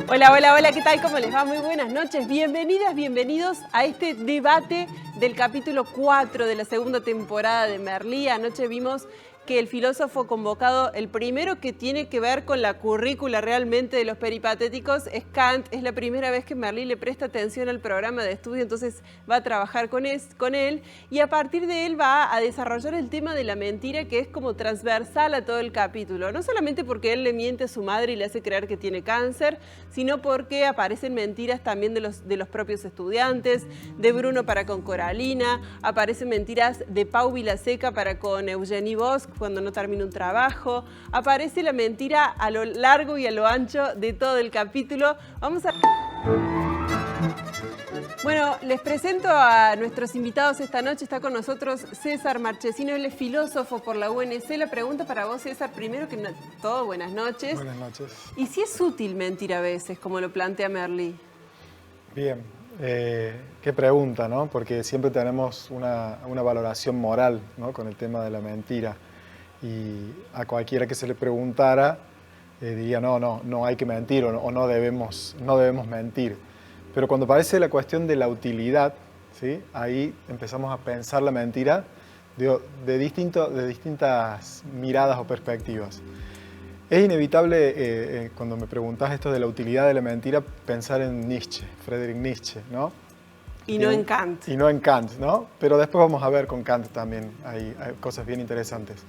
Hola, hola, hola, ¿qué tal? ¿Cómo les va? Muy buenas noches. Bienvenidas, bienvenidos a este debate del capítulo 4 de la segunda temporada de Merlí. Anoche vimos que el filósofo convocado, el primero que tiene que ver con la currícula realmente de los peripatéticos, es Kant. Es la primera vez que Merlí le presta atención al programa de estudio, entonces va a trabajar con él y a partir de él va a desarrollar el tema de la mentira, que es como transversal a todo el capítulo. No solamente porque él le miente a su madre y le hace creer que tiene cáncer, sino porque aparecen mentiras también de los propios estudiantes, de Bruno para con Coralina, aparecen mentiras de Pau Vilaseca para con Eugenie Bosch cuando no termina un trabajo, aparece la mentira a lo largo y a lo ancho de todo el capítulo. Vamos a... Bueno, les presento a nuestros invitados esta noche. Está con nosotros César Marchesino, él es filósofo por la UNC. La pregunta para vos, César, primero que todo, buenas noches. Buenas noches. ¿Y si es útil mentir a veces, como lo plantea Merlí? Bien, qué pregunta, ¿no? Porque siempre tenemos una valoración moral, ¿no? Con el tema de la mentira. Y a cualquiera que se le preguntara diría no hay que mentir o no debemos mentir. Pero cuando aparece la cuestión de la utilidad, ¿sí? Ahí empezamos a pensar la mentira de distintas miradas o perspectivas. Es inevitable, cuando me preguntás esto de la utilidad de la mentira, pensar en Nietzsche, Friedrich Nietzsche, ¿no? Y no en Kant. Y no en Kant, ¿no? Pero después vamos a ver con Kant también, hay cosas bien interesantes.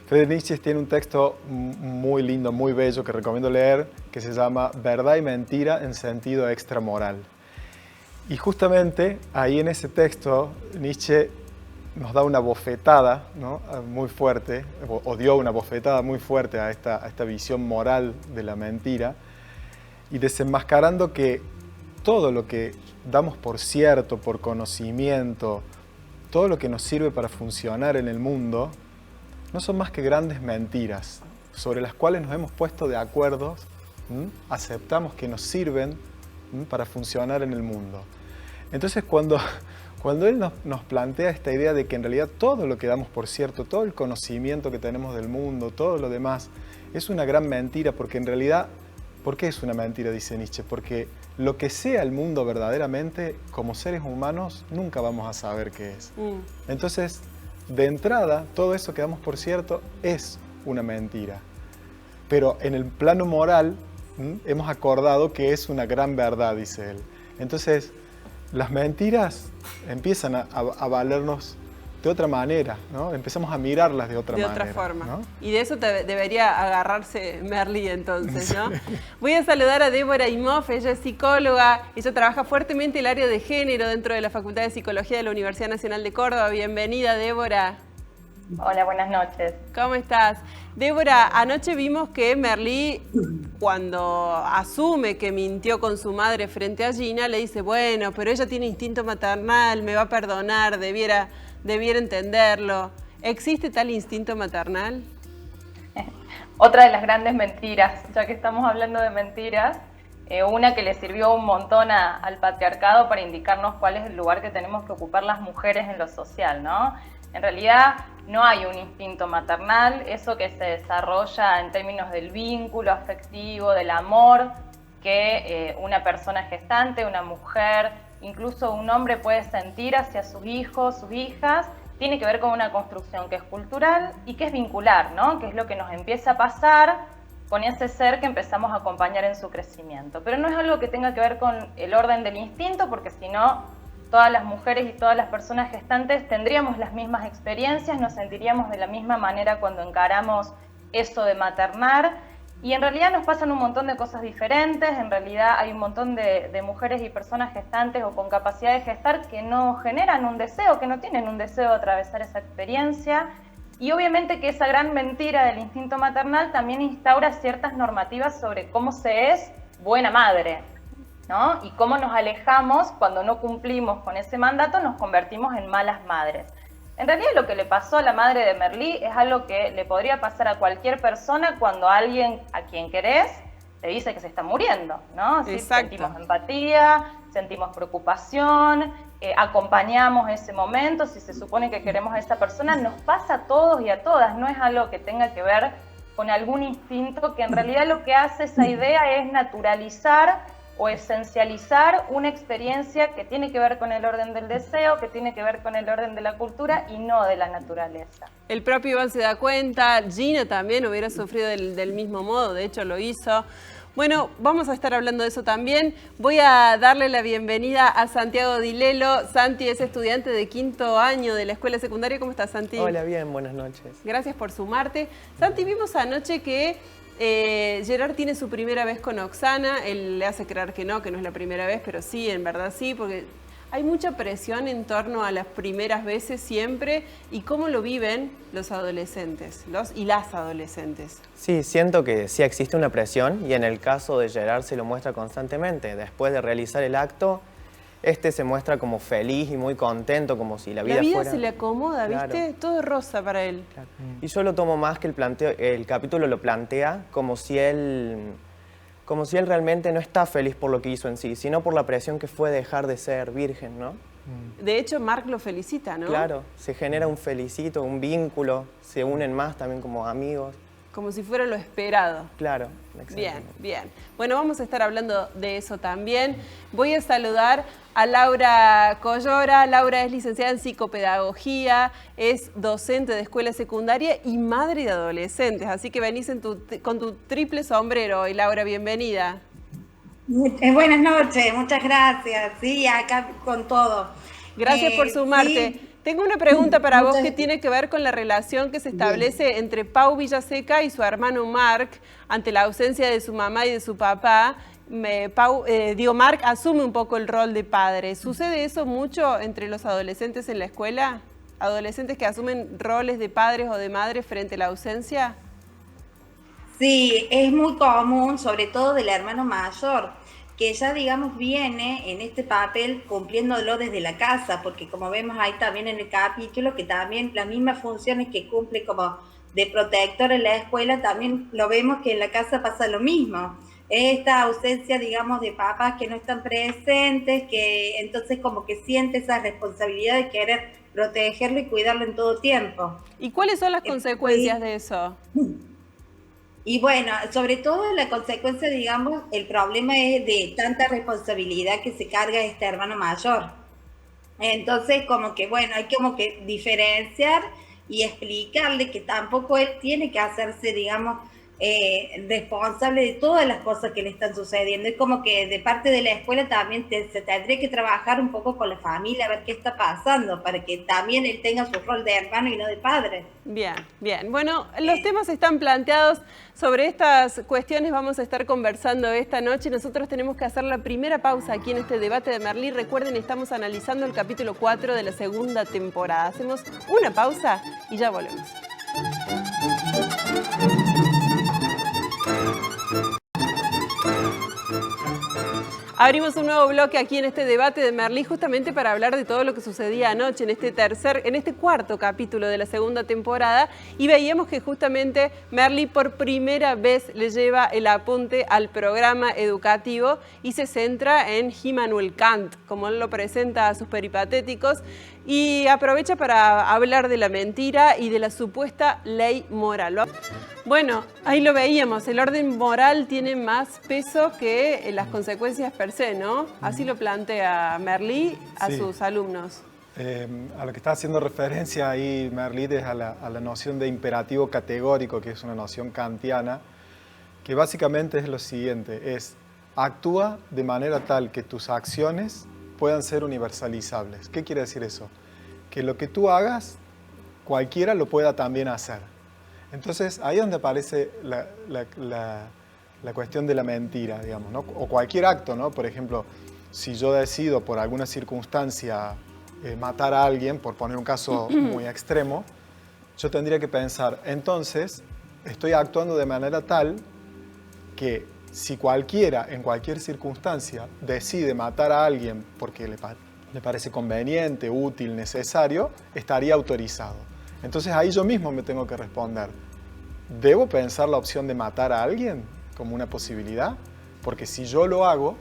Friedrich Nietzsche tiene un texto muy lindo, muy bello, que recomiendo leer, que se llama Verdad y mentira en sentido extramoral. Y justamente ahí en ese texto, Nietzsche nos da una bofetada, ¿no? Muy fuerte, o dio una bofetada muy fuerte a esta visión moral de la mentira, y desenmascarando que todo lo que damos por cierto, por conocimiento, todo lo que nos sirve para funcionar en el mundo, no son más que grandes mentiras sobre las cuales nos hemos puesto de acuerdo, aceptamos que nos sirven para funcionar en el mundo. Entonces cuando él nos plantea esta idea de que en realidad todo lo que damos por cierto, todo el conocimiento que tenemos del mundo, todo lo demás, es una gran mentira, porque en realidad, ¿por qué es una mentira? Dice Nietzsche, porque lo que sea el mundo verdaderamente, como seres humanos, nunca vamos a saber qué es. Entonces, de entrada, todo eso que damos por cierto es una mentira. Pero en el plano moral, hemos acordado que es una gran verdad, dice él. Entonces, las mentiras empiezan a valernos de otra manera, ¿no? Empezamos a mirarlas de otra manera. De otra forma, ¿no? Y de eso debería agarrarse Merlí entonces, ¿no? Voy a saludar a Débora Imhoff, ella es psicóloga, ella trabaja fuertemente el área de género dentro de la Facultad de Psicología de la Universidad Nacional de Córdoba. Bienvenida, Débora. Hola, buenas noches. ¿Cómo estás? Débora, anoche vimos que Merlí, cuando asume que mintió con su madre frente a Gina, le dice, bueno, pero ella tiene instinto maternal, me va a perdonar, debiera entenderlo. ¿Existe tal instinto maternal? Otra de las grandes mentiras, ya que estamos hablando de mentiras, una que le sirvió un montón al patriarcado para indicarnos cuál es el lugar que tenemos que ocupar las mujeres en lo social, ¿no? En realidad no hay un instinto maternal, eso que se desarrolla en términos del vínculo afectivo, del amor, que una persona gestante, una mujer, incluso un hombre puede sentir hacia sus hijos, sus hijas, tiene que ver con una construcción que es cultural y que es vincular, ¿no? Que es lo que nos empieza a pasar con ese ser que empezamos a acompañar en su crecimiento. Pero no es algo que tenga que ver con el orden del instinto, porque si no, todas las mujeres y todas las personas gestantes tendríamos las mismas experiencias, nos sentiríamos de la misma manera cuando encaramos eso de maternar, y en realidad nos pasan un montón de cosas diferentes. En realidad hay un montón de mujeres y personas gestantes o con capacidad de gestar que no generan un deseo, que no tienen un deseo de atravesar esa experiencia, y obviamente que esa gran mentira del instinto maternal también instaura ciertas normativas sobre cómo se es buena madre, ¿no? Y cómo nos alejamos cuando no cumplimos con ese mandato, nos convertimos en malas madres. En realidad lo que le pasó a la madre de Merlí es algo que le podría pasar a cualquier persona cuando alguien a quien querés te dice que se está muriendo, ¿no? ¿Sí? Sentimos empatía, sentimos preocupación, acompañamos ese momento, si se supone que queremos a esa persona, nos pasa a todos y a todas, no es algo que tenga que ver con algún instinto, que en realidad lo que hace esa idea es naturalizar o esencializar una experiencia que tiene que ver con el orden del deseo, que tiene que ver con el orden de la cultura y no de la naturaleza. El propio Iván se da cuenta, Gina también hubiera sufrido del mismo modo, de hecho lo hizo. Bueno, vamos a estar hablando de eso también. Voy a darle la bienvenida a Santiago Dilelo. Santi es estudiante de 5º año de la escuela secundaria. ¿Cómo estás, Santi? Hola, bien, buenas noches. Gracias por sumarte. Santi, vimos anoche que Gerard tiene su primera vez con Oksana. Él le hace creer que no es la primera vez, pero sí, en verdad sí, porque hay mucha presión en torno a las primeras veces siempre. ¿Y cómo lo viven los adolescentes, y las adolescentes? Sí, siento que sí existe una presión y en el caso de Gerard se lo muestra constantemente. Después de realizar el acto, se muestra como feliz y muy contento, como si la vida fuera... La vida se le acomoda, ¿viste? Claro. Todo es rosa para él. Claro. Y yo lo tomo más que el capítulo lo plantea como si él realmente no está feliz por lo que hizo en sí, sino por la presión que fue dejar de ser virgen, ¿no? De hecho, Mark lo felicita, ¿no? Claro, se genera un felicito, un vínculo, se unen más también como amigos. Como si fuera lo esperado. Claro, Bien, exactamente. bien. Bueno, vamos a estar hablando de eso también. Voy a saludar a Laura Collora. Laura es licenciada en psicopedagogía, es docente de escuela secundaria y madre de adolescentes. Así que venís con tu triple sombrero hoy. Laura, bienvenida. Buenas noches, muchas gracias. Sí, acá con todo. Gracias por sumarte. Sí. Tengo una pregunta para vos Muchas- que tiene que ver con la relación que se establece entre Pau Villaseca y su hermano Mark ante la ausencia de su mamá y de su papá. Mark asume un poco el rol de padre. ¿Sucede eso mucho entre los adolescentes en la escuela? ¿Adolescentes que asumen roles de padres o de madres frente a la ausencia? Sí, es muy común, sobre todo del hermano mayor, que ya, digamos, viene en este papel cumpliéndolo desde la casa, porque como vemos ahí también en el capítulo, que también las mismas funciones que cumple como de protector en la escuela, también lo vemos que en la casa pasa lo mismo. Esta ausencia, digamos, de papás que no están presentes, que entonces como que siente esa responsabilidad de querer protegerlo y cuidarlo en todo tiempo. ¿Y cuáles son las consecuencias de eso? Y bueno, sobre todo la consecuencia, digamos, el problema es de tanta responsabilidad que se carga este hermano mayor. Entonces, como que, bueno, hay como que diferenciar y explicarle que tampoco él tiene que hacerse, digamos, responsable de todas las cosas que le están sucediendo. Es como que de parte de la escuela también se tendría que trabajar un poco con la familia, a ver qué está pasando, para que también él tenga su rol de hermano y no de padre. Bien, bien. Bueno, los temas están planteados. Sobre estas cuestiones vamos a estar conversando esta noche. Nosotros tenemos que hacer la primera pausa aquí en este debate de Merlí. Recuerden, estamos analizando el capítulo 4 de la segunda temporada. Hacemos una pausa y ya volvemos. Abrimos un nuevo bloque aquí en este debate de Merlí justamente para hablar de todo lo que sucedía anoche en este cuarto capítulo de la segunda temporada, y veíamos que justamente Merlí por primera vez le lleva el apunte al programa educativo y se centra en Immanuel Kant, como él lo presenta a sus peripatéticos, y aprovecha para hablar de la mentira y de la supuesta ley moral. Bueno, ahí lo veíamos, el orden moral tiene más peso que las consecuencias per se, ¿no? Así lo plantea Merlí a Sí. sus alumnos. A lo que está haciendo referencia ahí Merlí es a la noción de imperativo categórico, que es una noción kantiana, que básicamente es lo siguiente, es actúa de manera tal que tus acciones puedan ser universalizables. ¿Qué quiere decir eso? Que lo que tú hagas, cualquiera lo pueda también hacer. Entonces, ahí es donde aparece la cuestión de la mentira, digamos, ¿no? O cualquier acto, ¿no? Por ejemplo, si yo decido por alguna circunstancia matar a alguien, por poner un caso muy extremo, yo tendría que pensar, entonces, estoy actuando de manera tal que si cualquiera, en cualquier circunstancia, decide matar a alguien porque le parece conveniente, útil, necesario, estaría autorizado. Entonces ahí yo mismo me tengo que responder, ¿debo pensar la opción de matar a alguien como una posibilidad? Porque si yo lo hago,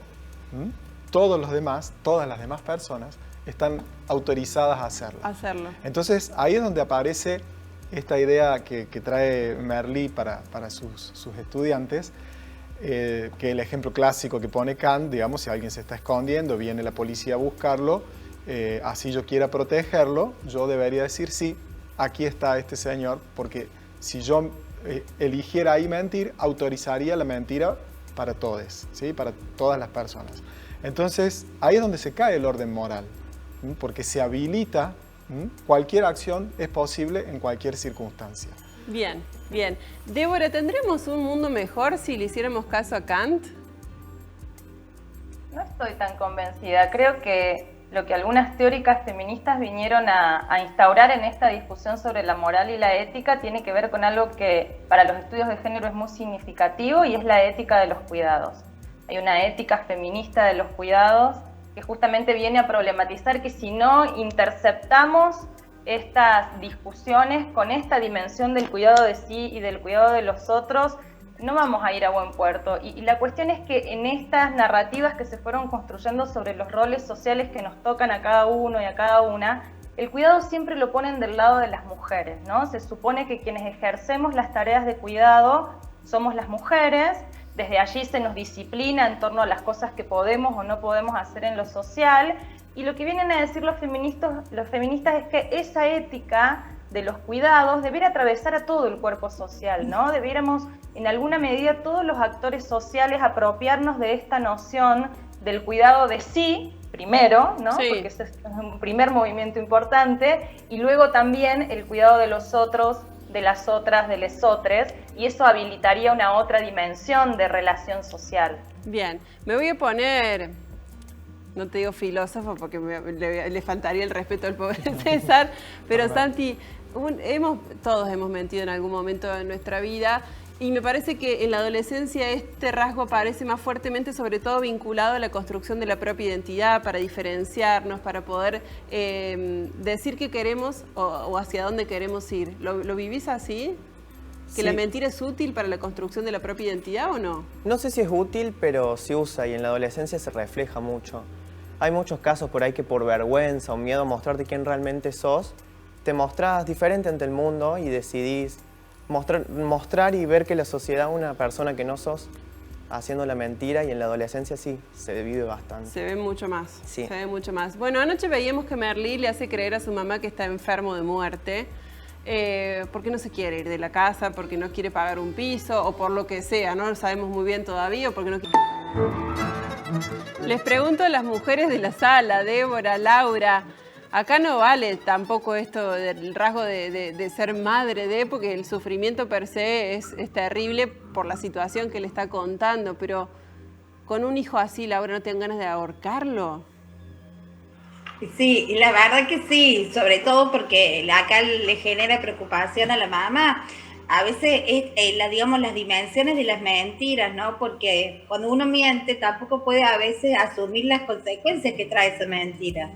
todas las demás personas están autorizadas a hacerlo. Hacerlo. Entonces ahí es donde aparece esta idea que trae Merli para sus estudiantes, que el ejemplo clásico que pone Kant, digamos, si alguien se está escondiendo, viene la policía a buscarlo, así yo quiera protegerlo, yo debería decir, sí, aquí está este señor, porque si yo eligiera ahí mentir, autorizaría la mentira para todos, ¿sí? Para todas las personas. Entonces, ahí es donde se cae el orden moral, porque se habilita, cualquier acción es posible en cualquier circunstancia. Bien, bien. Débora, ¿tendremos un mundo mejor si le hiciéramos caso a Kant? No estoy tan convencida. Creo que lo que algunas teóricas feministas vinieron a instaurar en esta discusión sobre la moral y la ética tiene que ver con algo que para los estudios de género es muy significativo, y es la ética de los cuidados. Hay una ética feminista de los cuidados que justamente viene a problematizar que si no interceptamos estas discusiones con esta dimensión del cuidado de sí y del cuidado de los otros, no vamos a ir a buen puerto. Y la cuestión es que en estas narrativas que se fueron construyendo sobre los roles sociales que nos tocan a cada uno y a cada una, el cuidado siempre lo ponen del lado de las mujeres, ¿no? Se supone que quienes ejercemos las tareas de cuidado somos las mujeres. Desde allí se nos disciplina en torno a las cosas que podemos o no podemos hacer en lo social, y lo que vienen a decir los feministas es que esa ética de los cuidados debiera atravesar a todo el cuerpo social, ¿no? Debiéramos, en alguna medida, todos los actores sociales apropiarnos de esta noción del cuidado de sí, primero, ¿no? Sí. Porque ese es un primer movimiento importante, y luego también el cuidado de los otros, de las otras, de les otres, y eso habilitaría una otra dimensión de relación social. Bien, me voy a poner, no te digo filósofo porque le faltaría el respeto al pobre César, pero Santi, todos hemos mentido en algún momento de nuestra vida, y me parece que en la adolescencia este rasgo aparece más fuertemente, sobre todo vinculado a la construcción de la propia identidad, para diferenciarnos, para poder decir qué queremos o hacia dónde queremos ir. ¿Lo vivís así? ¿Que Sí. la mentira es útil para la construcción de la propia identidad o no? No sé si es útil, pero se usa, y en la adolescencia se refleja mucho. Hay muchos casos por ahí que por vergüenza o miedo a mostrarte quién realmente sos, te mostrás diferente ante el mundo y decidís mostrar y ver que la sociedad es una persona que no sos, haciendo la mentira, y en la adolescencia sí, se vive bastante. Se ve mucho más, Sí. se ve mucho más. Bueno, anoche veíamos que Merli le hace creer a su mamá que está enfermo de muerte, porque no se quiere ir de la casa, porque no quiere pagar un piso, o por lo que sea, no lo sabemos muy bien todavía, o porque no quiere... Les pregunto a las mujeres de la sala, Débora, Laura, acá no vale tampoco esto del rasgo de ser madre de, porque el sufrimiento per se es terrible por la situación que le está contando, pero con un hijo así, Laura, ¿no te dan ganas de ahorcarlo? Sí, y la verdad que sí, sobre todo porque acá le genera preocupación a la mamá. A veces es, digamos, las dimensiones de las mentiras, ¿no? Porque cuando uno miente tampoco puede a veces asumir las consecuencias que trae esa mentira.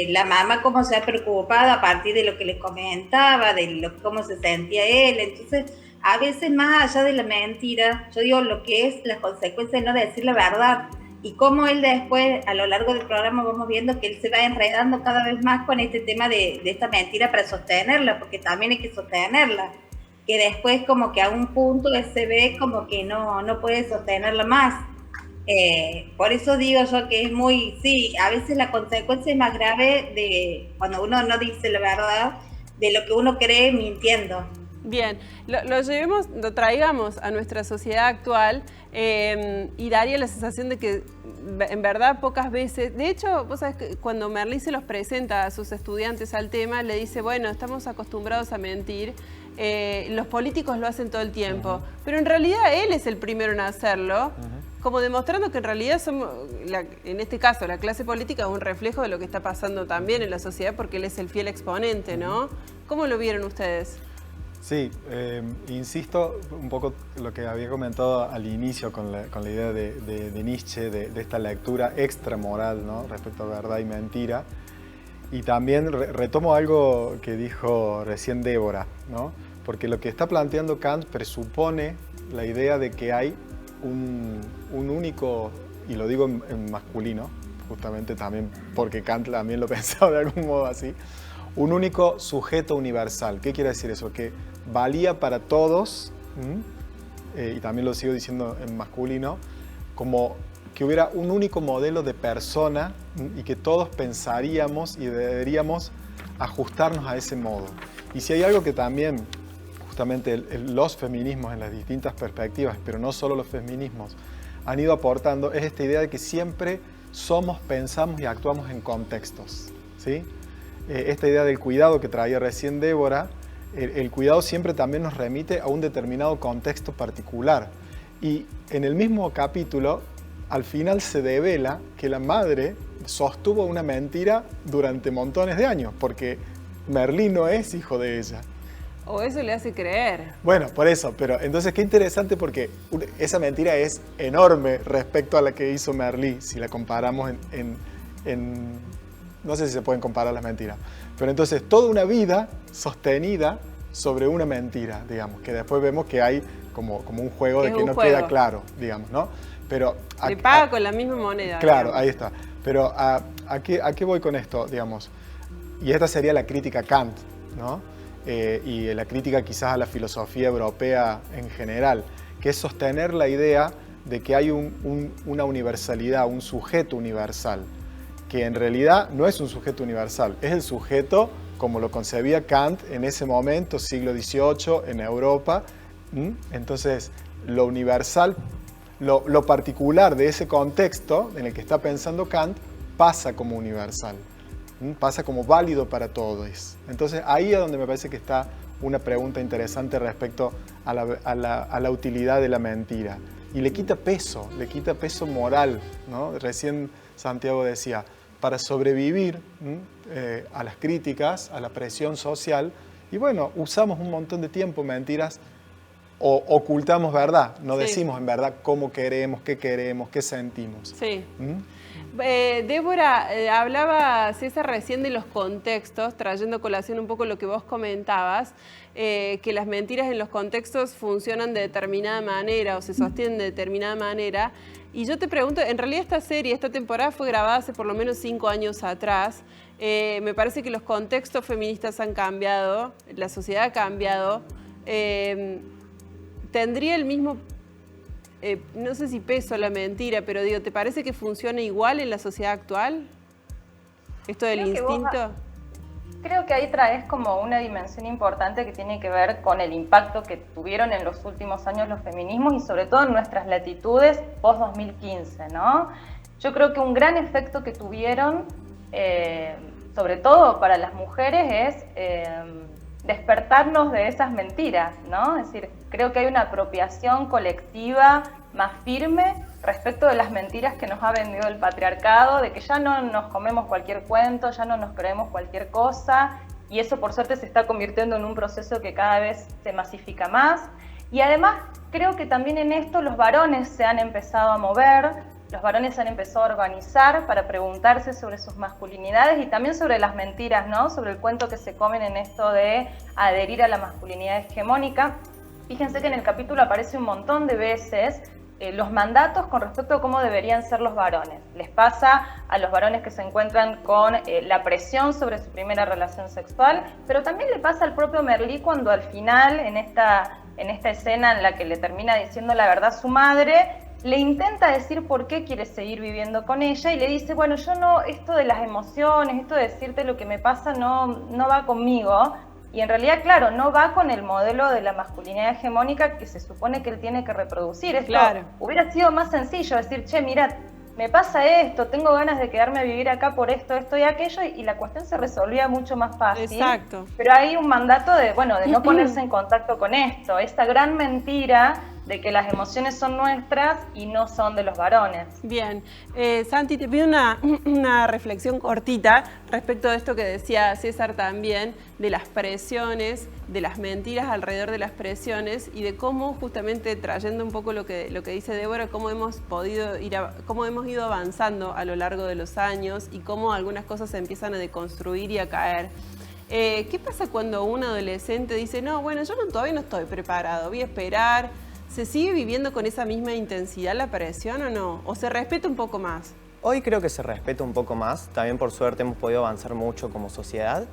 La mamá cómo se ha preocupado a partir de lo que les comentaba, cómo se sentía él. Entonces, a veces más allá de la mentira, yo digo lo que es las consecuencias de no decir la verdad. Y cómo él después, a lo largo del programa, vamos viendo que él se va enredando cada vez más con este tema de esta mentira para sostenerla, porque también hay que sostenerla. Que después como que a un punto él se ve como que no puede sostenerla más. Por eso digo yo que es muy, sí, a veces la consecuencia es más grave de cuando uno no dice la verdad, de lo que uno cree mintiendo. Bien, lo traigamos a nuestra sociedad actual, y daría la sensación de que en verdad pocas veces, de hecho, vos sabés que cuando Merli se los presenta a sus estudiantes al tema, le dice, bueno, estamos acostumbrados a mentir, los políticos lo hacen todo el tiempo, pero en realidad él es el primero en hacerlo, como demostrando que en realidad somos, en este caso, la clase política es un reflejo de lo que está pasando también en la sociedad, porque él es el fiel exponente, ¿no? ¿Cómo lo vieron ustedes? Sí, insisto un poco lo que había comentado al inicio con la idea de Nietzsche, de esta lectura extramoral, ¿no? Respecto a verdad y mentira. Y también retomo algo que dijo recién Débora, ¿no? Porque lo que está planteando Kant presupone la idea de que hay un único, y lo digo en masculino, justamente también porque Kant también lo pensaba de algún modo así, un único sujeto universal. ¿Qué quiere decir eso? Que valía para todos, y también lo sigo diciendo en masculino, como que hubiera un único modelo de persona y que todos pensaríamos y deberíamos ajustarnos a ese modo. Y si hay algo que también, justamente los feminismos en las distintas perspectivas, pero no solo los feminismos, han ido aportando, es esta idea de que siempre somos, pensamos y actuamos en contextos, ¿sí? Esta idea del cuidado que traía recién Débora, el cuidado siempre también nos remite a un determinado contexto particular. Y en el mismo capítulo, al final se devela que la madre sostuvo una mentira durante montones de años, porque Merlí no es hijo de ella. O eso le hace creer. Bueno, por eso, pero entonces qué interesante porque esa mentira es enorme respecto a la que hizo Merlí, si la comparamos no sé si se pueden comparar las mentiras, pero entonces toda una vida sostenida sobre una mentira, digamos, que después vemos que hay como un juego de que no queda claro, digamos, ¿no? Pero le paga con la misma moneda. Claro, digamos. ahí está. Pero ¿a qué voy con esto, digamos? Y esta sería la crítica a Kant, ¿no? Y la crítica quizás a la filosofía europea en general, que es sostener la idea de que hay una universalidad, un sujeto universal, que en realidad no es un sujeto universal, es el sujeto como lo concebía Kant en ese momento, siglo XVIII, en Europa. Entonces, lo universal, lo particular de ese contexto en el que está pensando Kant, pasa como universal, pasa como válido para todos. Entonces, ahí es donde me parece que está una pregunta interesante respecto a la utilidad de la mentira. Y le quita peso moral, ¿no? Recién Santiago decía, para sobrevivir a las críticas, a la presión social, y bueno, usamos un montón de tiempo mentiras o ocultamos verdad, no decimos en verdad cómo queremos, qué sentimos. Sí. Débora, hablaba César recién de los contextos, trayendo a colación un poco lo que vos comentabas, que las mentiras en los contextos funcionan de determinada manera o se sostienen de determinada manera. Y yo te pregunto, en realidad esta temporada fue grabada hace por lo menos 5 años atrás. Me parece que los contextos feministas han cambiado, la sociedad ha cambiado. ¿Tendría el mismo, no sé si peso la mentira, pero digo, ¿te parece que funciona igual en la sociedad actual? ¿Esto del instinto? Creo que ahí traes como una dimensión importante que tiene que ver con el impacto que tuvieron en los últimos años los feminismos y sobre todo en nuestras latitudes post-2015, ¿no? Yo creo que un gran efecto que tuvieron, sobre todo para las mujeres, es despertarnos de esas mentiras, ¿no? Es decir, creo que hay una apropiación colectiva más firme respecto de las mentiras que nos ha vendido el patriarcado, de que ya no nos comemos cualquier cuento, ya no nos creemos cualquier cosa, y eso por suerte se está convirtiendo en un proceso que cada vez se masifica más. Y además creo que también en esto los varones se han empezado a mover, los varones se han empezado a organizar para preguntarse sobre sus masculinidades y también sobre las mentiras, ¿no? Sobre el cuento que se comen en esto de adherir a la masculinidad hegemónica. Fíjense que en el capítulo aparece un montón de veces los mandatos con respecto a cómo deberían ser los varones. Les pasa a los varones que se encuentran con la presión sobre su primera relación sexual, pero también le pasa al propio Merlí cuando al final, en esta escena en la que le termina diciendo la verdad a su madre, le intenta decir por qué quiere seguir viviendo con ella y le dice, bueno, yo no, esto de las emociones, esto de decirte lo que me pasa no va conmigo. Y en realidad, claro, no va con el modelo de la masculinidad hegemónica que se supone que él tiene que reproducir. Esto hubiera sido más sencillo decir, che, mira, me pasa esto, tengo ganas de quedarme a vivir acá por esto y aquello, y la cuestión se resolvía mucho más fácil. Exacto. Pero hay un mandato de no ponerse en contacto con esto, esta gran mentira de que las emociones son nuestras y no son de los varones. Bien. Santi, te pido una reflexión cortita respecto de esto que decía César también, de las presiones, de las mentiras alrededor de las presiones y de cómo, justamente trayendo un poco lo que dice Débora, cómo hemos ido avanzando a lo largo de los años y cómo algunas cosas se empiezan a deconstruir y a caer. ¿Qué pasa cuando un adolescente dice, no, bueno, yo todavía no estoy preparado, voy a esperar? ¿Se sigue viviendo con esa misma intensidad la presión o no? ¿O se respeta un poco más? Hoy creo que se respeta un poco más. También por suerte hemos podido avanzar mucho como sociedad.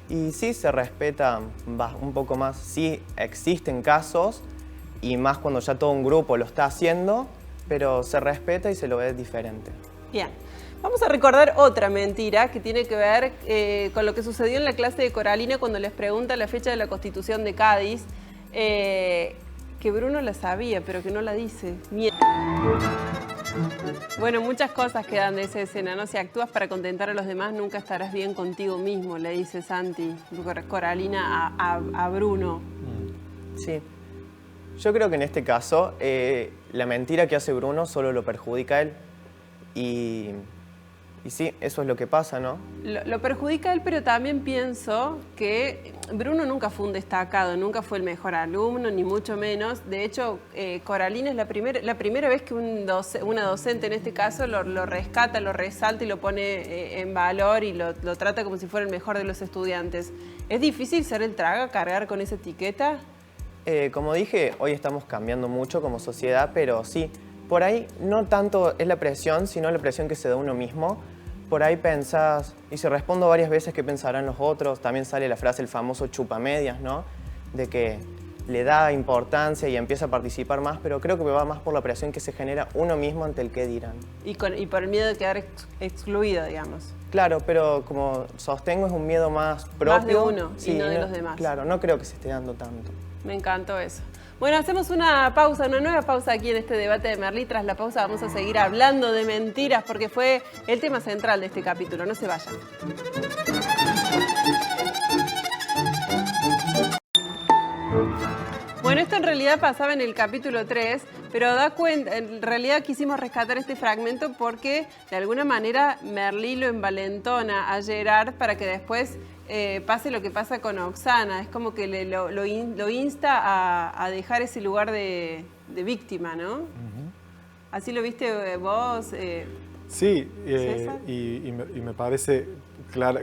Y sí se respeta un poco más, sí existen casos, y más cuando ya todo un grupo lo está haciendo, pero se respeta y se lo ve diferente. Bien. Vamos a recordar otra mentira que tiene que ver con lo que sucedió en la clase de Coralina cuando les pregunta la fecha de la Constitución de Cádiz, que Bruno la sabía, pero que no la dice. Bueno, muchas cosas quedan de esa escena, ¿no? Si actúas para contentar a los demás, nunca estarás bien contigo mismo, le dice Santi, Coralina a Bruno. Sí. Yo creo que en este caso, la mentira que hace Bruno solo lo perjudica a él. Y sí, eso es lo que pasa, ¿no? Lo perjudica a él, pero también pienso que Bruno nunca fue un destacado, nunca fue el mejor alumno, ni mucho menos. De hecho, Coralina es la primera vez que una docente, en este caso, lo rescata, lo resalta y lo pone en valor y lo trata como si fuera el mejor de los estudiantes. ¿Es difícil ser el traga, cargar con esa etiqueta? Como dije, hoy estamos cambiando mucho como sociedad, pero sí, por ahí no tanto es la presión, sino la presión que se da uno mismo. Por ahí pensás, y se respondo varias veces qué pensarán los otros, también sale la frase, el famoso chupamedias, ¿no? De que le da importancia y empieza a participar más, pero creo que va más por la presión que se genera uno mismo ante el qué dirán. Y por el miedo de quedar excluido, digamos. Claro, pero como sostengo es un miedo más propio. Más de uno y no de los demás. Claro, no creo que se esté dando tanto. Me encantó eso. Bueno, hacemos una pausa, una nueva pausa aquí en este debate de Merlí. Tras la pausa vamos a seguir hablando de mentiras porque fue el tema central de este capítulo. No se vayan. Bueno, esto en realidad pasaba en el capítulo 3, pero da cuenta, en realidad quisimos rescatar este fragmento porque de alguna manera Merlí lo envalentona a Gerard para que después pase lo que pasa con Oksana. Es como que lo insta a dejar ese lugar de víctima, ¿no? ¿Así lo viste vos? Sí, y me parece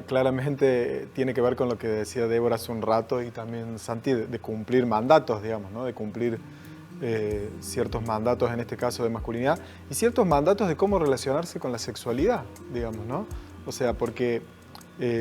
claramente tiene que ver con lo que decía Débora hace un rato y también Santi, de cumplir mandatos, digamos, ¿no? De cumplir ciertos mandatos, en este caso de masculinidad, y ciertos mandatos de cómo relacionarse con la sexualidad, digamos, ¿no? O sea, porque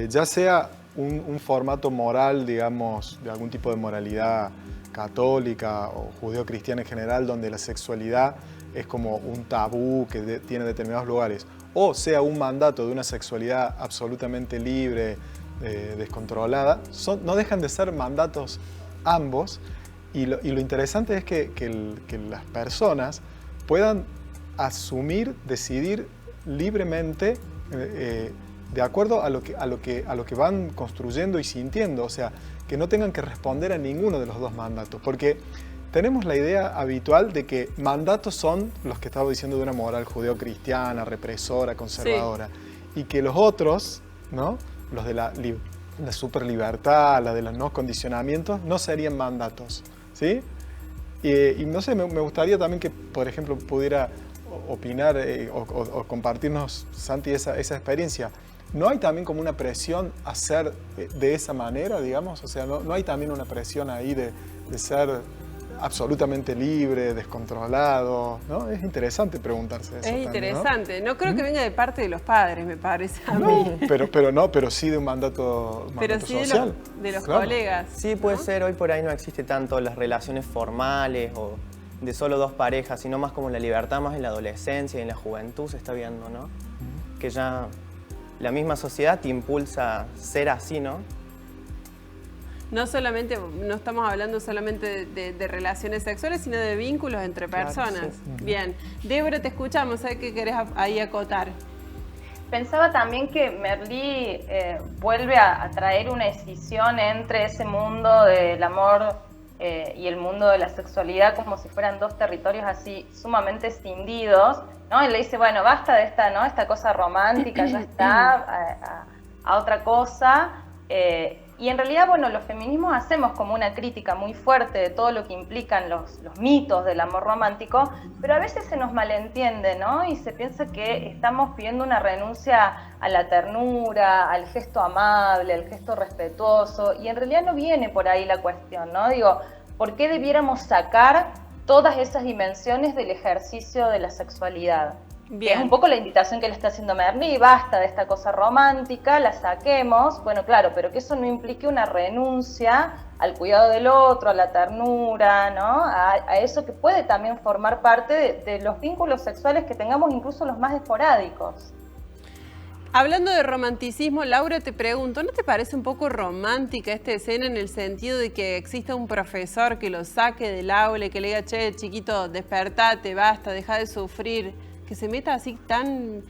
ya sea un formato moral, digamos, de algún tipo de moralidad católica o judeo-cristiana en general, donde la sexualidad es como un tabú que tiene determinados lugares, o sea un mandato de una sexualidad absolutamente libre, descontrolada, no dejan de ser mandatos ambos, y lo interesante es que las personas puedan asumir, decidir libremente de acuerdo a lo que van construyendo y sintiendo, o sea, que no tengan que responder a ninguno de los dos mandatos, porque tenemos la idea habitual de que mandatos son los que estaba diciendo de una moral judeo-cristiana, represora, conservadora, sí, y que los otros, ¿no? Los de la superlibertad, la de los no condicionamientos, no serían mandatos, ¿sí? Y no sé, me gustaría también que, por ejemplo, pudiera opinar o compartirnos, Santi, esa experiencia. ¿No hay también como una presión a ser de esa manera, digamos? O sea, ¿no hay también una presión ahí de ser absolutamente libre, descontrolado, ¿no? Es interesante preguntarse eso. Es interesante. ¿No? No creo que venga de parte de los padres, me parece a mí. Pero sí de un mandato sí social. De los claro. colegas. Sí, puede ser. Hoy por ahí no existe tanto las relaciones formales o de solo dos parejas, sino más como la libertad más en la adolescencia y en la juventud se está viendo, ¿no? Que ya la misma sociedad te impulsa a ser así, ¿no? No estamos hablando solamente de relaciones sexuales, sino de vínculos entre personas. Claro, sí. Bien. Débora, te escuchamos. ¿Sabes qué querés ahí acotar? Pensaba también que Merlí vuelve a traer una escisión entre ese mundo del amor y el mundo de la sexualidad como si fueran dos territorios así sumamente escindidos, ¿no? Él le dice, bueno, basta de esta cosa romántica, ya está, a otra cosa. Y en realidad, bueno, los feminismos hacemos como una crítica muy fuerte de todo lo que implican los mitos del amor romántico, pero a veces se nos malentiende, ¿no? Y se piensa que estamos pidiendo una renuncia a la ternura, al gesto amable, al gesto respetuoso, y en realidad no viene por ahí la cuestión, ¿no? Digo, ¿por qué debiéramos sacar todas esas dimensiones del ejercicio de la sexualidad? Que es un poco la invitación que le está haciendo Merlí, basta de esta cosa romántica, la saquemos, bueno, claro, pero que eso no implique una renuncia al cuidado del otro, a la ternura, ¿no? A eso que puede también formar parte de los vínculos sexuales que tengamos, incluso los más esporádicos. Hablando de romanticismo, Laura, te pregunto, ¿no te parece un poco romántica esta escena en el sentido de que exista un profesor que lo saque del aula y que le diga, che, chiquito, despertate, basta, deja de sufrir, que se meta así tan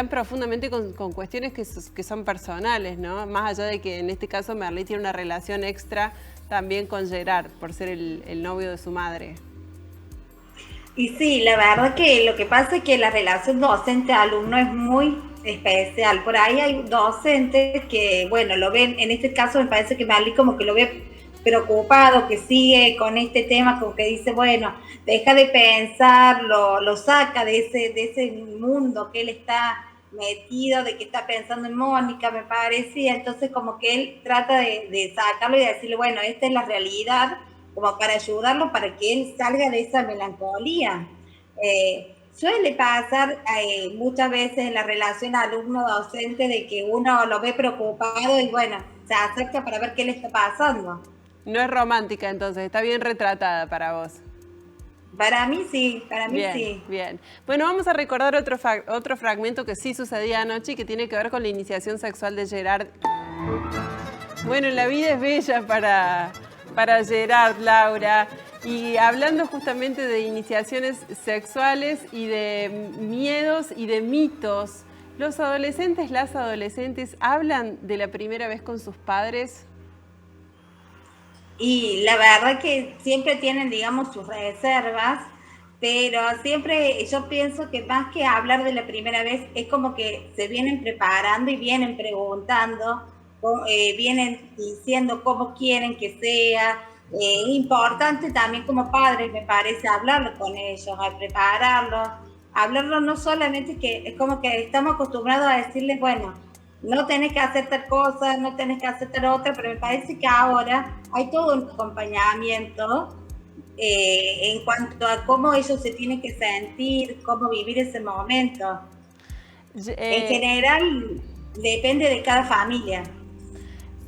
profundamente con cuestiones que son personales, ¿no? Más allá de que en este caso Merlí tiene una relación extra también con Gerard, por ser el novio de su madre. Y sí, la verdad que lo que pasa es que la relación docente-alumno es muy especial. Por ahí hay docentes que, bueno, lo ven, en este caso me parece que Merlí como que lo ve preocupado, que sigue con este tema, como que dice, bueno, deja de pensar, lo saca de ese mundo que él está metido, de que está pensando en Mónica, me parece, y entonces como que él trata de sacarlo y decirle, bueno, esta es la realidad, como para ayudarlo, para que él salga de esa melancolía. Suele pasar muchas veces en la relación alumno-docente de que uno lo ve preocupado y bueno, se acerca para ver qué le está pasando. No es romántica entonces, está bien retratada para vos. Para mí sí, para mí bien, sí. Bien. Bueno, vamos a recordar otro fragmento que sí sucedía anoche y que tiene que ver con la iniciación sexual de Gerard. Bueno, la vida es bella para Gerard, Laura. Y hablando justamente de iniciaciones sexuales y de miedos y de mitos, ¿los adolescentes, las adolescentes hablan de la primera vez con sus padres? Y la verdad que siempre tienen, digamos, sus reservas, pero siempre yo pienso que más que hablar de la primera vez, es como que se vienen preparando y vienen preguntando, vienen diciendo cómo quieren que sea. Es importante también como padres, me parece, hablarlo con ellos, a prepararlos, hablarlo no solamente que es como que estamos acostumbrados a decirles, bueno, no tenés que hacer tal cosa, no tenés que hacer tal otra, pero me parece que ahora hay todo un acompañamiento en cuanto a cómo ellos se tienen que sentir, cómo vivir ese momento. En general, depende de cada familia.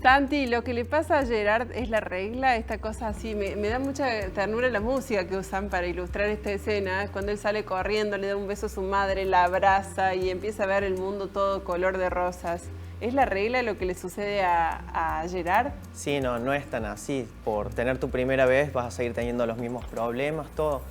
Santi, lo que le pasa a Gerard es la regla, esta cosa así, me da mucha ternura la música que usan para ilustrar esta escena, es cuando él sale corriendo, le da un beso a su madre, la abraza y empieza a ver el mundo todo color de rosas. ¿Es la regla lo que le sucede a Gerard? Sí, no es tan así. Por tener tu primera vez vas a seguir teniendo los mismos problemas, todo.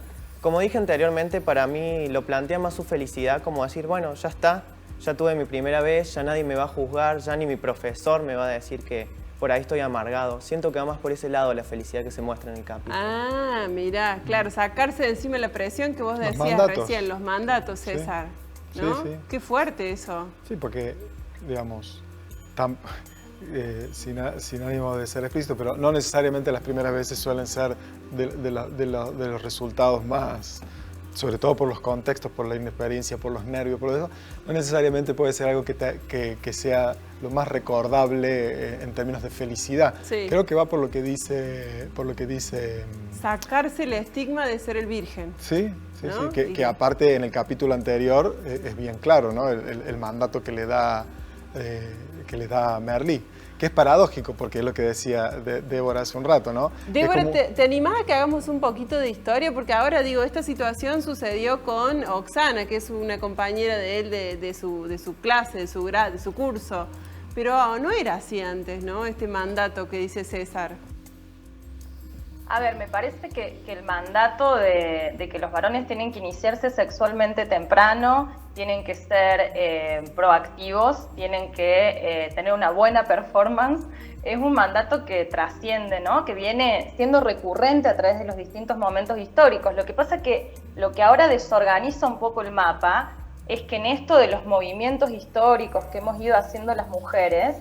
Como dije anteriormente, para mí lo plantea más su felicidad como decir, bueno, ya está. Ya tuve mi primera vez, ya nadie me va a juzgar, ya ni mi profesor me va a decir que por ahí estoy amargado. Siento que va más por ese lado la felicidad que se muestra en el capítulo. Ah, mirá, claro, sacarse de encima la presión que vos decías recién, los mandatos, César, ¿no? Sí, sí. Qué fuerte eso. Sí, porque, digamos, sin ánimo de ser explícito, pero no necesariamente las primeras veces suelen ser de los resultados más... sobre todo por los contextos, por la inexperiencia, por los nervios, por eso, no necesariamente puede ser algo que sea lo más recordable en términos de felicidad. Sí. Creo que va por lo que dice... Sacarse el estigma de ser el virgen. Sí, sí, ¿no? sí, que aparte en el capítulo anterior es bien claro, ¿no? El mandato que le da Merlí. Que es paradójico, porque es lo que decía Débora hace un rato, ¿no? Débora, como... ¿te animás a que hagamos un poquito de historia? Porque ahora digo, esta situación sucedió con Oksana, que es una compañera de él de su clase, de su curso. Pero no era así antes, ¿no? Este mandato que dice César. A ver, me parece que el mandato de que los varones tienen que iniciarse sexualmente temprano, tienen que ser proactivos, tienen que tener una buena performance, es un mandato que trasciende, ¿no? Que viene siendo recurrente a través de los distintos momentos históricos. Lo que pasa es que lo que ahora desorganiza un poco el mapa es que en esto de los movimientos históricos que hemos ido haciendo las mujeres,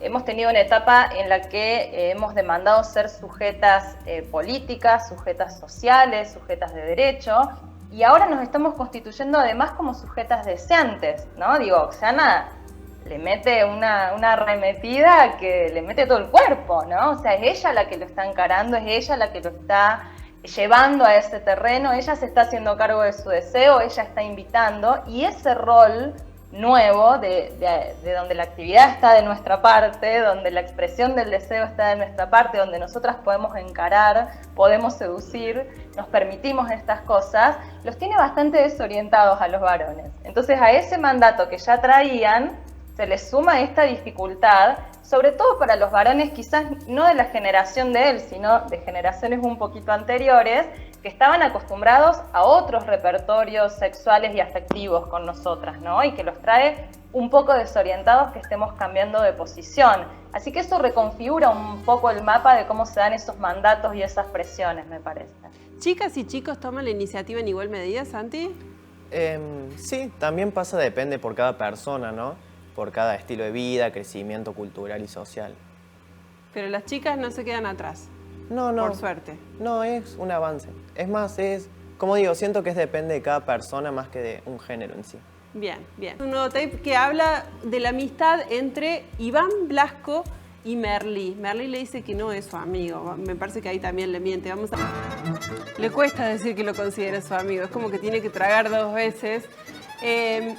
hemos tenido una etapa en la que hemos demandado ser sujetas políticas, sujetas sociales, sujetas de derecho, y ahora nos estamos constituyendo además como sujetas deseantes, ¿no? Digo, Oksana le mete una arremetida que le mete todo el cuerpo, ¿no? O sea, es ella la que lo está encarando, es ella la que lo está llevando a ese terreno, ella se está haciendo cargo de su deseo, ella está invitando, y ese rol nuevo de donde la actividad está de nuestra parte, donde la expresión del deseo está de nuestra parte, donde nosotras podemos encarar, podemos seducir, nos permitimos estas cosas, los tiene bastante desorientados a los varones. Entonces a ese mandato que ya traían se les suma esta dificultad, sobre todo para los varones quizás no de la generación de él, sino de generaciones un poquito anteriores, que estaban acostumbrados a otros repertorios sexuales y afectivos con nosotras, ¿no? Y que los trae un poco desorientados que estemos cambiando de posición. Así que eso reconfigura un poco el mapa de cómo se dan esos mandatos y esas presiones, me parece. ¿Chicas y chicos toman la iniciativa en igual medida, Santi? Sí, también pasa, depende por cada persona, ¿no? Por cada estilo de vida, crecimiento cultural y social. Pero las chicas no se quedan atrás. No. Por suerte. No, es un avance. Es más, como digo, siento que depende de cada persona más que de un género en sí. Bien, bien. Un nuevo tape que habla de la amistad entre Iván Blasco y Merlí. Merlí le dice que no es su amigo. Me parece que ahí también le miente. Le cuesta decir que lo considera su amigo. Es como que tiene que tragar 2 veces.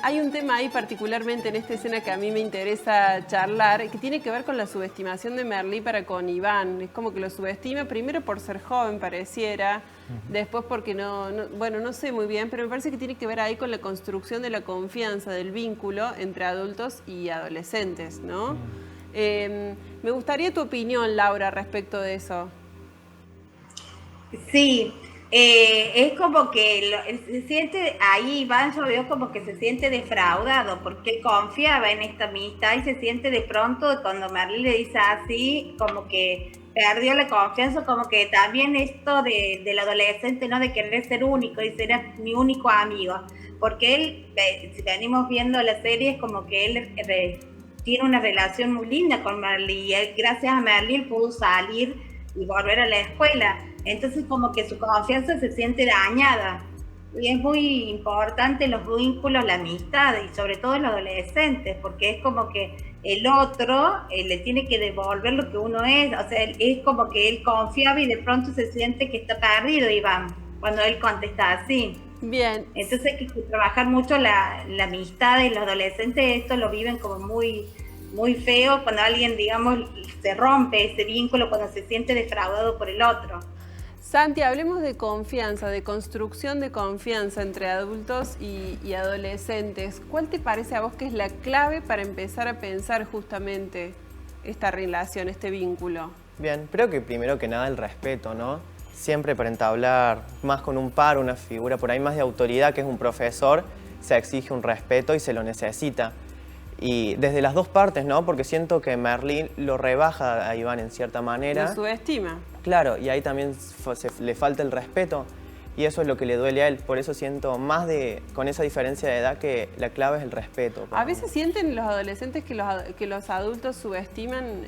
Hay un tema ahí particularmente en esta escena que a mí me interesa charlar, que tiene que ver con la subestimación de Merlí para con Iván. Es como que lo subestima primero por ser joven, pareciera, después porque bueno, no sé muy bien, pero me parece que tiene que ver ahí con la construcción de la confianza, del vínculo entre adultos y adolescentes, ¿no? Me gustaría tu opinión, Laura, respecto de eso. Sí, es como que se siente, ahí Iván yo veo como que se siente defraudado, porque él confiaba en esta amistad y se siente de pronto, cuando Merlí le dice así, como que perdió la confianza, como que también esto del adolescente, ¿no? De querer ser único y ser mi único amigo, porque él, si venimos viendo la serie, es como que él tiene una relación muy linda con Merlí, y él, gracias a Merlí él pudo salir y volver a la escuela. Entonces como que su confianza se siente dañada. Y es muy importante los vínculos, la amistad, y sobre todo en los adolescentes, porque es como que el otro le tiene que devolver lo que uno es. O sea, es como que él confiaba y de pronto se siente que está perdido, Iván, cuando él contesta así. Bien. Entonces hay que trabajar mucho la amistad de los adolescentes. Esto lo viven como muy, muy feo cuando alguien, digamos, se rompe ese vínculo, cuando se siente defraudado por el otro. Santi, hablemos de confianza, de construcción de confianza entre adultos y adolescentes. ¿Cuál te parece a vos que es la clave para empezar a pensar justamente esta relación, este vínculo? Bien, creo que primero que nada el respeto, ¿no? Siempre para entablar más con un par, una figura por ahí más de autoridad, que es un profesor, se exige un respeto y se lo necesita. Y desde las dos partes, ¿no? Porque siento que Merlí lo rebaja a Iván en cierta manera. Lo subestima. Claro, y ahí también le falta el respeto y eso es lo que le duele a él. Por eso siento más con esa diferencia de edad que la clave es el respeto. ¿A veces sienten los adolescentes que los adultos subestiman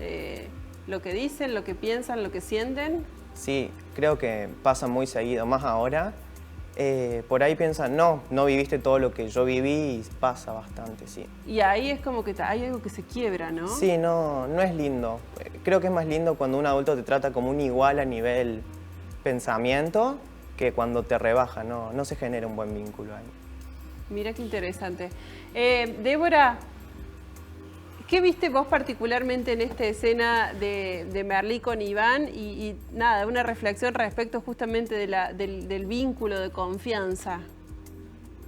lo que dicen, lo que piensan, lo que sienten? Sí, creo que pasa muy seguido, más ahora. Por ahí piensan, no viviste todo lo que yo viví y pasa bastante, sí. Y ahí es como que hay algo que se quiebra, ¿no? Sí, no es lindo. Creo que es más lindo cuando un adulto te trata como un igual a nivel pensamiento que cuando te rebaja, no se genera un buen vínculo ahí. Mira qué interesante. Débora, ¿qué viste vos particularmente en esta escena de Merlí con Iván? Y nada, una reflexión respecto justamente del vínculo de confianza.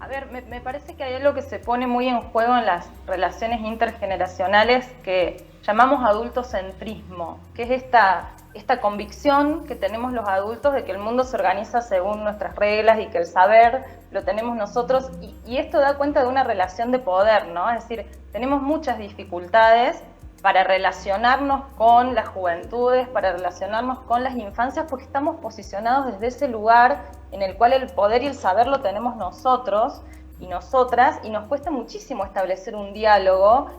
A ver, me parece que hay algo que se pone muy en juego en las relaciones intergeneracionales que llamamos adultocentrismo, que es esta convicción que tenemos los adultos de que el mundo se organiza según nuestras reglas y que el saber lo tenemos nosotros, y esto da cuenta de una relación de poder, ¿no? Es decir, tenemos muchas dificultades para relacionarnos con las juventudes, para relacionarnos con las infancias, porque estamos posicionados desde ese lugar en el cual el poder y el saber lo tenemos nosotros y nosotras, y nos cuesta muchísimo establecer un diálogo.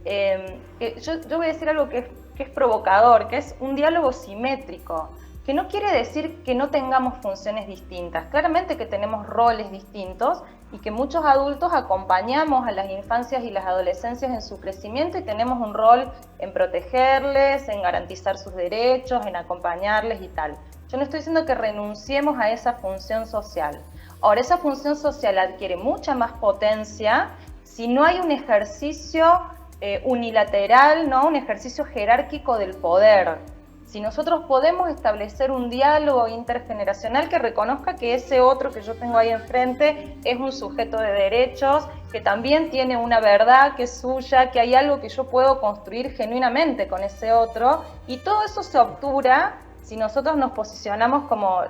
Yo voy a decir algo que es provocador, que es un diálogo simétrico, que no quiere decir que no tengamos funciones distintas. Claramente que tenemos roles distintos y que muchos adultos acompañamos a las infancias y las adolescencias en su crecimiento y tenemos un rol en protegerles, en garantizar sus derechos, en acompañarles y tal. Yo no estoy diciendo que renunciemos a esa función social. Ahora, esa función social adquiere mucha más potencia si no hay un ejercicio unilateral, ¿no? Un ejercicio jerárquico del poder. Si nosotros podemos establecer un diálogo intergeneracional que reconozca que ese otro que yo tengo ahí enfrente es un sujeto de derechos, que también tiene una verdad que es suya, que hay algo que yo puedo construir genuinamente con ese otro, y todo eso se obtura si nosotros nos posicionamos como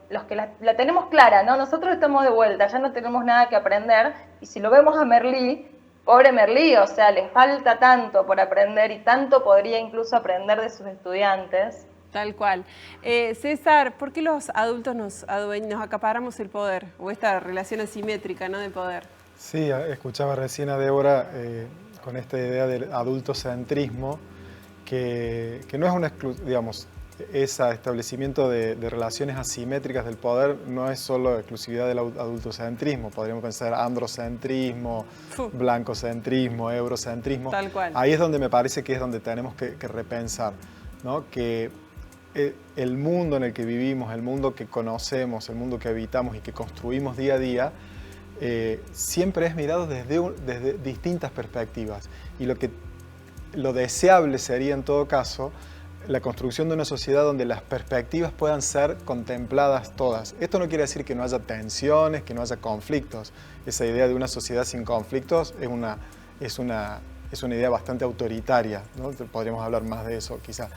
los que la tenemos clara, ¿no? Nosotros estamos de vuelta, ya no tenemos nada que aprender, y si lo vemos a Merlí, pobre Merlí, o sea, le falta tanto por aprender y tanto podría incluso aprender de sus estudiantes. Tal cual. César, ¿por qué los adultos nos acaparamos el poder? O esta relación asimétrica, ¿no?, de poder. Sí, escuchaba recién a Débora con esta idea del adultocentrismo, que no es una digamos, ese establecimiento de relaciones asimétricas del poder no es solo exclusividad del adultocentrismo. Podríamos pensar androcentrismo, blancocentrismo, eurocentrismo. Tal cual. Ahí es donde me parece que es donde tenemos que repensar, ¿no? Que el mundo en el que vivimos, el mundo que conocemos, el mundo que habitamos y que construimos día a día, siempre es mirado desde distintas perspectivas. Y lo deseable sería en todo caso la construcción de una sociedad donde las perspectivas puedan ser contempladas todas. Esto no quiere decir que no haya tensiones, que no haya conflictos. Esa idea de una sociedad sin conflictos es una idea bastante autoritaria, ¿no? Podríamos hablar más de eso quizá.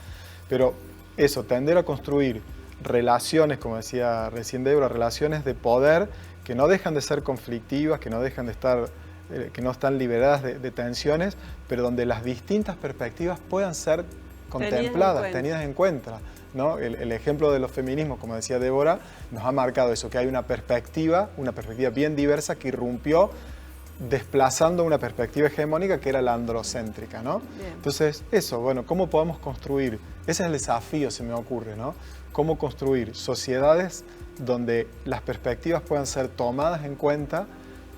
Pero eso, tender a construir relaciones, como decía recién Débora, relaciones de poder que no dejan de ser conflictivas, que no dejan de estar, que no están liberadas de tensiones, pero donde las distintas perspectivas puedan ser contempladas, tenidas en cuenta, ¿no? El ejemplo de los feminismos, como decía Débora, nos ha marcado eso, que hay una perspectiva bien diversa que irrumpió desplazando una perspectiva hegemónica que era la androcéntrica, ¿no? Bien. Entonces, eso, bueno, ¿cómo podemos construir? Ese es el desafío, se me ocurre, ¿no? ¿Cómo construir sociedades donde las perspectivas puedan ser tomadas en cuenta,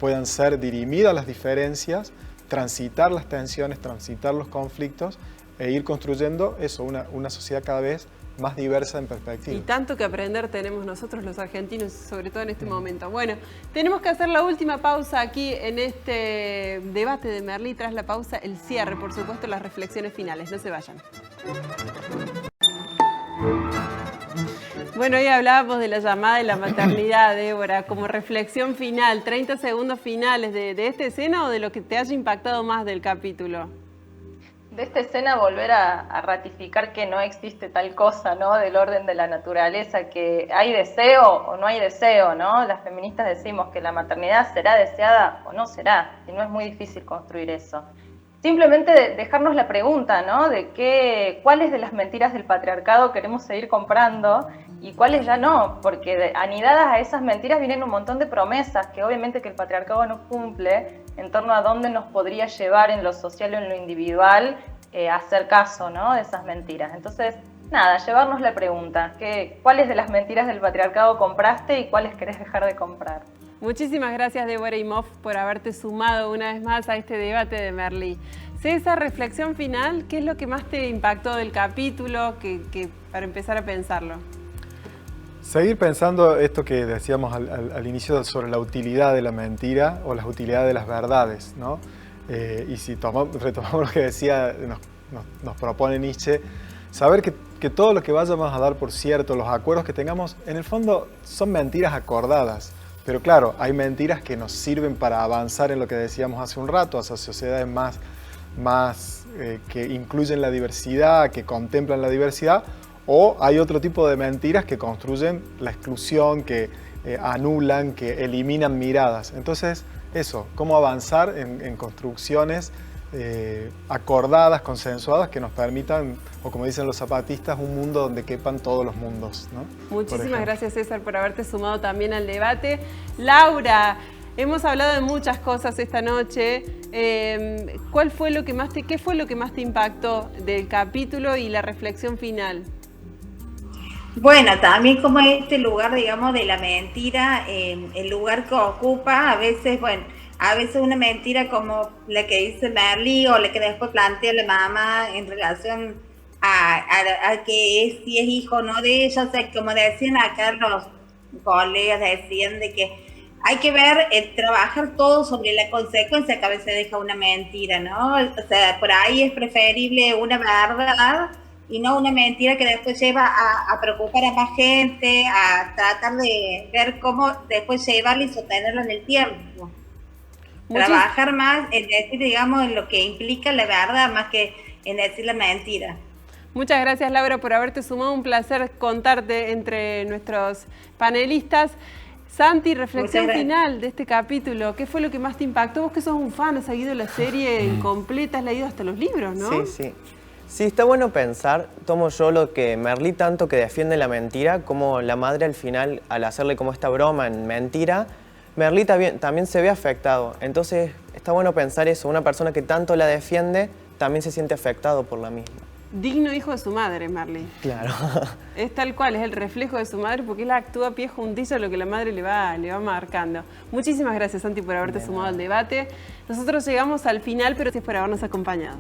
puedan ser dirimidas las diferencias, transitar las tensiones, transitar los conflictos e ir construyendo eso, una sociedad cada vez más diversa en perspectiva. Y tanto que aprender tenemos nosotros los argentinos, sobre todo en este momento. Bueno, tenemos que hacer la última pausa aquí en este debate de Merlí. Tras la pausa, el cierre, por supuesto, las reflexiones finales. No se vayan. Bueno, hoy hablábamos de la llamada de la maternidad, Débora, como reflexión final, 30 segundos finales de esta escena o de lo que te haya impactado más del capítulo. De esta escena volver a ratificar que no existe tal cosa, ¿no? Del orden de la naturaleza, que hay deseo o no hay deseo, ¿no? Las feministas decimos que la maternidad será deseada o no será, y no es muy difícil construir eso. Simplemente dejarnos la pregunta, ¿no? De cuáles de las mentiras del patriarcado queremos seguir comprando y cuáles ya no, porque anidadas a esas mentiras vienen un montón de promesas que obviamente que el patriarcado no cumple en torno a dónde nos podría llevar en lo social o en lo individual a hacer caso, ¿no? De esas mentiras. Entonces, nada, llevarnos la pregunta, ¿cuáles de las mentiras del patriarcado compraste y cuáles querés dejar de comprar? Muchísimas gracias, Débora Imhoff, por haberte sumado una vez más a este debate de Merlí. César, reflexión final, ¿qué es lo que más te impactó del capítulo para empezar a pensarlo? Seguir pensando esto que decíamos al inicio sobre la utilidad de la mentira o las utilidades de las verdades, ¿no? Y si retomamos lo que decía, nos propone Nietzsche, saber que todo lo que vayamos a dar por cierto, los acuerdos que tengamos, en el fondo son mentiras acordadas. Pero claro, hay mentiras que nos sirven para avanzar en lo que decíamos hace un rato, hacia sociedades más que incluyen la diversidad, que contemplan la diversidad, o hay otro tipo de mentiras que construyen la exclusión, que anulan, que eliminan miradas. Entonces, eso, cómo avanzar en construcciones acordadas, consensuadas, que nos permitan, o como dicen los zapatistas, un mundo donde quepan todos los mundos, ¿no? Muchísimas gracias, César, por haberte sumado también al debate. Laura, hemos hablado de muchas cosas esta noche. ¿Qué fue lo que más te impactó del capítulo y la reflexión final? Bueno, también como este lugar, digamos, de la mentira, el lugar que ocupa, a veces una mentira como la que dice Merlí o la que después plantea la mamá en relación a que si es hijo o no de ella. O sea, como decían acá los colegas, decían de que hay que ver, trabajar todo sobre la consecuencia que a veces deja una mentira, ¿no? O sea, por ahí es preferible una verdad y no una mentira que después lleva a preocupar a más gente, a tratar de ver cómo después llevarlo y sostenerlo en el tiempo. Trabajar más en decir, digamos, en lo que implica la verdad más que en decir la mentira. Muchas gracias, Laura, por haberte sumado. Un placer contarte entre nuestros panelistas. Santi, reflexión final de este capítulo. ¿Qué fue lo que más te impactó? Vos que sos un fan, has seguido la serie completa, has leído hasta los libros, ¿no? Sí, sí. Sí, está bueno pensar, tomo yo lo que Merlí tanto que defiende la mentira, como la madre al final, al hacerle como esta broma en mentira, Merlí también se ve afectado. Entonces está bueno pensar eso, una persona que tanto la defiende también se siente afectado por la misma. Digno hijo de su madre, Merlí. Claro. Es tal cual, es el reflejo de su madre porque él actúa a pie juntillo a lo que la madre le va marcando. Muchísimas gracias, Santi, por haberte sumado al debate. Nosotros llegamos al final, pero gracias por habernos acompañado.